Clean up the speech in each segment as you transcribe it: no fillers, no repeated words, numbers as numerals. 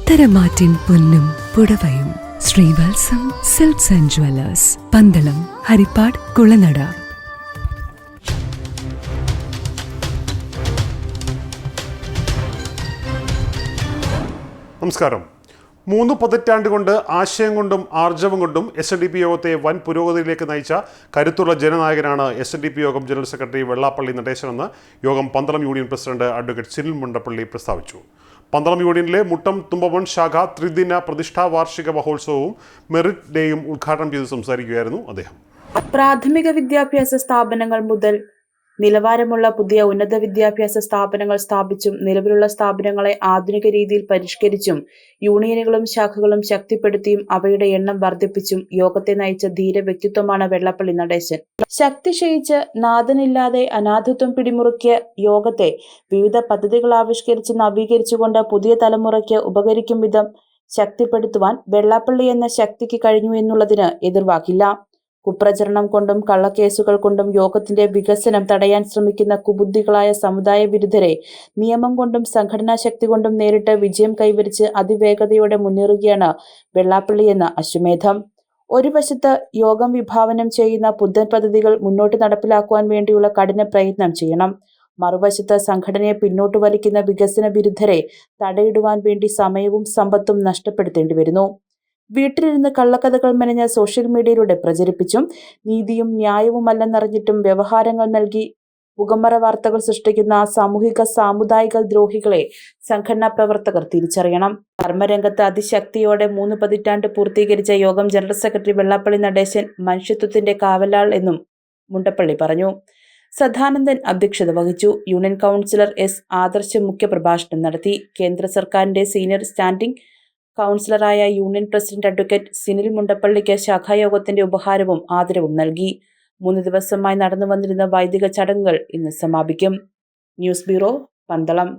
പത്തരമാറ്റിൻ പൊന്നും പുടവയും. Sreevalsam silks and jewellers, Pandalam, Harippad, Kulanada. നമസ്കാരം. 3 പതിറ്റാണ്ട് കൊണ്ട് ആശയം കൊണ്ടും ആർജവം കൊണ്ടും SNDP യോഗത്തെ വൻ പുരോഗതിയിലേക്ക് നയിച്ച കരുത്തുള്ള ജനനായകനാണ് SNDP യോഗം ജനറൽ സെക്രട്ടറി വെള്ളാപ്പള്ളി നടേശനെന്ന് യോഗം Pandalam union president advocate Sinil Mundappally പ്രസ്താവിച്ചു. പന്തളം യൂണിയനിലെ മുട്ടം തുമ്പമൺ ശാഖ ത്രിദിന പ്രതിഷ്ഠാ വാർഷിക മഹോത്സവവും മെറിറ്റ് ഡേയും ഉദ്ഘാടനം ചെയ്ത് സംസാരിക്കുകയായിരുന്നു അദ്ദേഹം. പ്രാഥമിക വിദ്യാഭ്യാസ സ്ഥാപനങ്ങൾ മുതൽ നിലവാരമുള്ള പുതിയ ഉന്നത വിദ്യാഭ്യാസ സ്ഥാപനങ്ങൾ സ്ഥാപിച്ചും നിലവിലുള്ള സ്ഥാപനങ്ങളെ ആധുനിക രീതിയിൽ പരിഷ്കരിച്ചും യൂണിയനുകളും ശാഖകളും ശക്തിപ്പെടുത്തിയും അവയുടെ എണ്ണം വർദ്ധിപ്പിച്ചും യോഗത്തെ നയിച്ച ധീര വ്യക്തിത്വമാണ് വെള്ളാപ്പള്ളി നടേശൻ. ശക്തി ക്ഷയിച്ച് നാഥനില്ലാതെ അനാഥത്വം പിടിമുറുക്കിയ യോഗത്തെ വിവിധ പദ്ധതികൾ ആവിഷ്കരിച്ച് നവീകരിച്ചുകൊണ്ട് പുതിയ തലമുറയ്ക്ക് ഉപകരിക്കും വിധം ശക്തിപ്പെടുത്തുവാൻ വെള്ളാപ്പള്ളി എന്ന ശക്തിക്ക് കഴിഞ്ഞു എന്നുള്ളതിന് എതിർവാക്കില്ല. കുപ്രചരണം കൊണ്ടും കള്ളക്കേസുകൾ കൊണ്ടും യോഗത്തിന്റെ വികസനം തടയാൻ ശ്രമിക്കുന്ന കുബുദ്ധികളായ സമുദായ വിരുദ്ധരെ നിയമം കൊണ്ടും സംഘടനാ ശക്തി കൊണ്ടും നേരിട്ട് വിജയം കൈവരിച്ച് അതിവേഗതയോടെ മുന്നേറുകയാണ് വെള്ളാപ്പള്ളി എന്ന അശ്വമേധം. ഒരു വശത്ത് യോഗം വിഭാവനം ചെയ്യുന്ന പുത്തൻ പദ്ധതികൾ മുന്നോട്ട് നടപ്പിലാക്കുവാൻ വേണ്ടിയുള്ള കഠിന പ്രയത്നം ചെയ്യണം. മറുവശത്ത് സംഘടനയെ പിന്നോട്ട് വലിക്കുന്ന വികസന വിരുദ്ധരെ തടയിടുവാൻ വേണ്ടി സമയവും സമ്പത്തും നഷ്ടപ്പെടുത്തേണ്ടി വരുന്നു. വീട്ടിലിരുന്ന് കള്ളക്കഥകൾ മെനഞ്ഞ സോഷ്യൽ മീഡിയയിലൂടെ പ്രചരിപ്പിച്ചും നീതിയും ന്യായവുമല്ലെന്നറിഞ്ഞിട്ടും വ്യവഹാരങ്ങൾ നൽകി പുകമറ വാർത്തകൾ സൃഷ്ടിക്കുന്ന സാമൂഹിക സാമുദായിക ദ്രോഹികളെ സംഘടനാ പ്രവർത്തകർ തിരിച്ചറിയണം. കർമ്മരംഗത്ത് അതിശക്തിയോടെ 3 പതിറ്റാണ്ട് പൂർത്തീകരിച്ച യോഗം ജനറൽ സെക്രട്ടറി വെള്ളാപ്പള്ളി നടേശൻ മനുഷ്യത്വത്തിന്റെ കാവലാൾ എന്നും മുണ്ടപ്പള്ളി പറഞ്ഞു. സദാനന്ദൻ അധ്യക്ഷത വഹിച്ചു. Union councillor S. ആദർശ് മുഖ്യപ്രഭാഷണം നടത്തി. കേന്ദ്ര സർക്കാരിന്റെ സീനിയർ സ്റ്റാൻഡിംഗ് കൗൺസിലറായ യൂണിയൻ പ്രസിഡന്റ് അഡ്വക്കേറ്റ് സിനിൽ മുണ്ടപ്പള്ളിക്ക് ശാഖായോഗത്തിന്റെ ഉപഹാരവും ആദരവും നൽകി. 3 ദിവസമായി നടന്നു വന്നിരുന്ന വൈദിക ചടങ്ങുകൾ ഇന്ന് സമാപിക്കും. News bureau, Pandalam.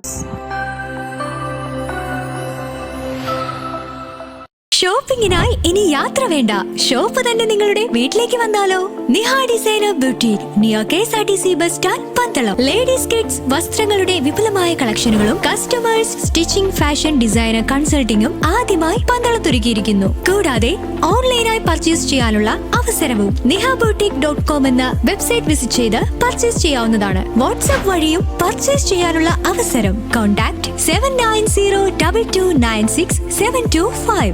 ഷോപ്പിംഗിനായി ഇനി യാത്ര വേണ്ട, ഷോപ്പ് തന്നെ നിങ്ങളുടെ വീട്ടിലേക്ക് വന്നാലോ? Niha designer beauty, near KSRTC bus stand, Pandalam. Ladies kids വസ്ത്രങ്ങളുടെ വിപുലമായ കളക്ഷനുകളും കസ്റ്റമേഴ്സ് സ്റ്റിച്ചിങ്, ഫാഷൻ ഡിസൈനർ കൺസൾട്ടിംഗും ആദ്യമായി പന്തളത്തൊരുക്കിയിരിക്കുന്നു. കൂടാതെ ഓൺലൈനായി പർച്ചേസ് ചെയ്യാനുള്ള അവസരവും. nihaboutique.com എന്ന വെബ്സൈറ്റ് വിസിറ്റ് ചെയ്ത് പർച്ചേസ് ചെയ്യാവുന്നതാണ്. വാട്സ്ആപ്പ് വഴിയും പർച്ചേസ് ചെയ്യാനുള്ള അവസരം. കോൺടാക്ട് 7902296725.